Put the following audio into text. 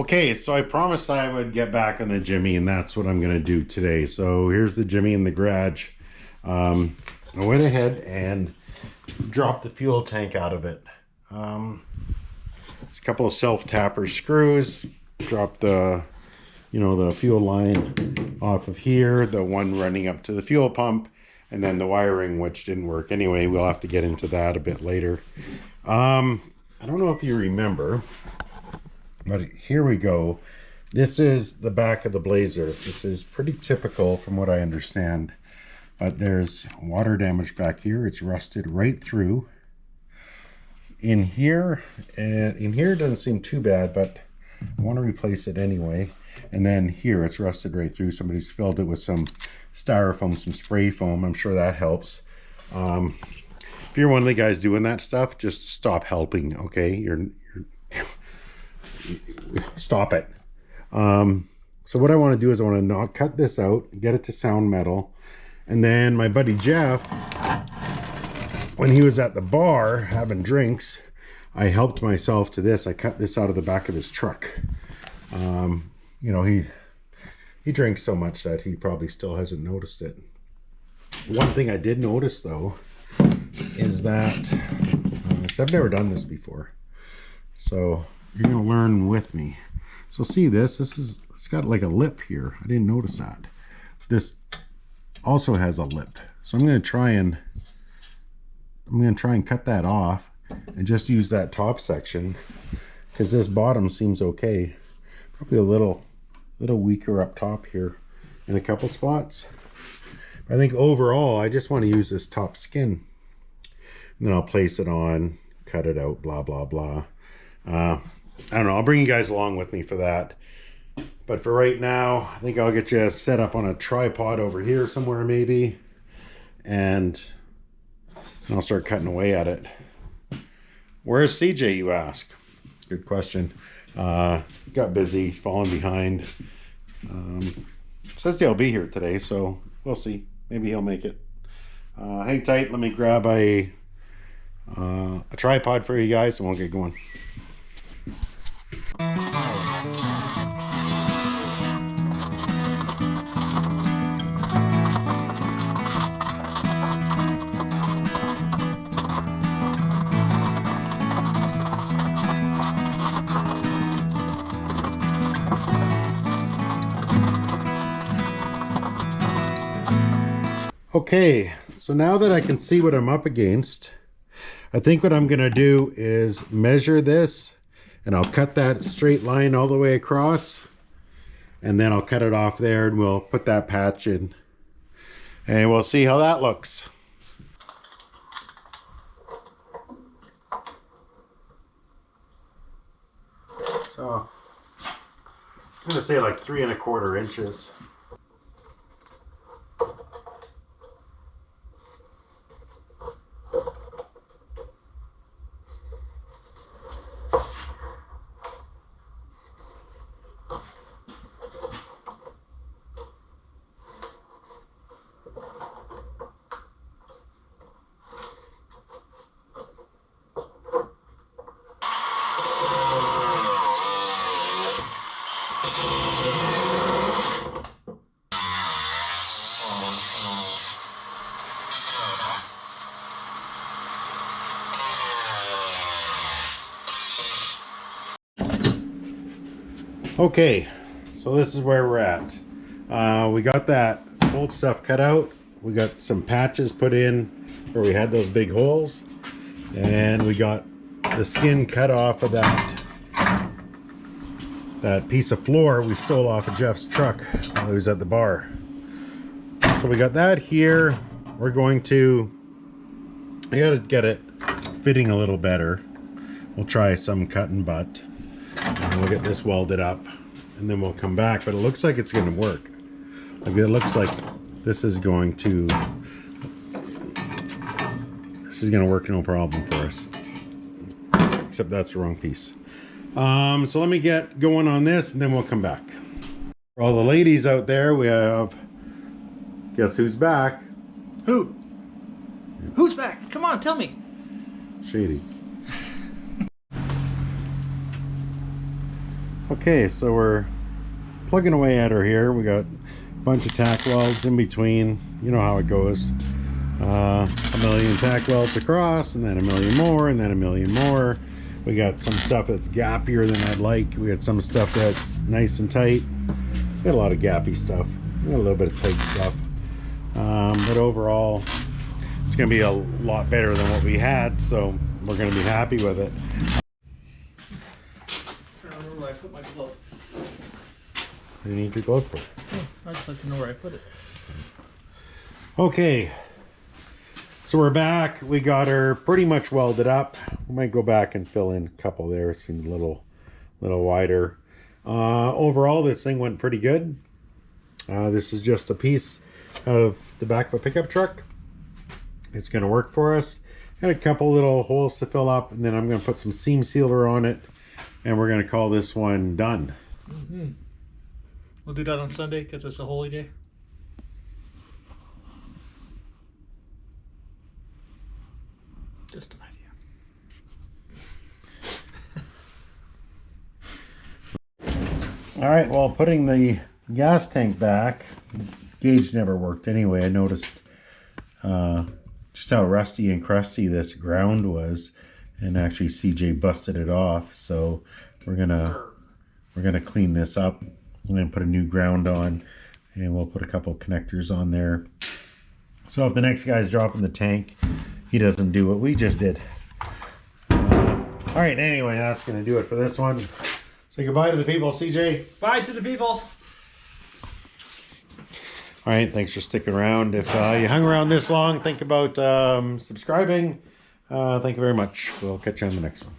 Okay, so I promised I would get back on the Jimmy, and that's what I'm going to do today. So here's the Jimmy in the garage. I went ahead and dropped the fuel tank out of it. There's a couple of self-tapper screws. Dropped the, the fuel line off of here, the one running up to the fuel pump, and then the wiring, which didn't work. Anyway, we'll have to get into that a bit later. I don't know if you remember, but here we go. This is the back of the Blazer. This is pretty typical from what I understand, but there's water damage back here. It's rusted right through. In here it doesn't seem too bad, but I want to replace it anyway. And then here it's rusted right through. Somebody's filled it with some styrofoam, some spray foam. I'm sure that helps. If you're one of the guys doing that stuff, just stop helping, okay? You're stop it. So what I want to do is I want to cut this out, get it to sound metal, and then my buddy Jeff, when he was at the bar having drinks, I helped myself to this. I cut this out of the back of his truck. He drinks so much that he probably still hasn't noticed it. One thing I did notice though is that I've never done this before, so you're gonna learn with me. So see it's got like a lip here. I didn't notice that. This also has a lip, so I'm gonna try and cut that off and just use that top section, because this bottom seems okay. Probably a little weaker up top here in a couple spots. I think overall I just want to use this top skin, and then I'll place it on, cut it out, blah blah blah. I don't know, I'll bring you guys along with me for that, but for right now I think I'll get you set up on a tripod over here somewhere maybe, and I'll start cutting away at it. Where's CJ, you ask? Good question. Got busy, falling behind. Says he'll be here today, so we'll see. Maybe he'll make it. Hang tight. Let me grab a tripod for you guys, and we'll get going. Okay, so now that I can see what I'm up against, I think what I'm gonna do is measure this, and I'll cut that straight line all the way across, and then I'll cut it off there, and we'll put that patch in, and we'll see how that looks. So I'm gonna say like 3 1/4 inches. Okay, so this is where we're at. We got that old stuff cut out. We got some patches put in where we had those big holes, and we got the skin cut off of that piece of floor we stole off of Jeff's truck while he was at the bar. So we got that here. We're going to, I gotta get it fitting a little better. We'll try some cutting butt, and we'll get this welded up, and then we'll come back. But it looks like it's gonna work. Like, it looks like this is going to work no problem for us, except that's the wrong piece. So let me get going on this, and then we'll come back. For all the ladies out there, we have, guess who's back? Who? Who's back? Come on, tell me. Shady. Okay, so we're plugging away at her here. We got a bunch of tack welds in between. You know how it goes. A million tack welds across, and then a million more, and then a million more. We got some stuff that's gappier than I'd like. We got some stuff that's nice and tight. We got a lot of gappy stuff. We got a little bit of tight stuff. But overall, it's going to be a lot better than what we had, so we're going to be happy with it. I don't know where I put my glove. What do you need your glove for? Oh, I'd just like to know where I put it. Okay, so we're back. We got her pretty much welded up. We might go back and fill in a couple there. Seems a little wider. Overall, this thing went pretty good. This is just a piece of the back of a pickup truck. It's going to work for us. And a couple little holes to fill up, and then I'm going to put some seam sealer on it, and we're going to call this one done. Mm-hmm. We'll do that on Sunday because it's a holy day. Just an idea. All right, well, putting the gas tank back, gauge never worked anyway. I noticed just how rusty and crusty this ground was, and actually CJ busted it off. So we're gonna clean this up and then put a new ground on, and we'll put a couple connectors on there. So if the next guy's dropping the tank, he doesn't do what we just did. All right, anyway, that's gonna do it for this one. Say goodbye to the people, CJ. Bye to the people. All right, thanks for sticking around. If you hung around this long, think about subscribing. Thank you very much. We'll catch you on the next one.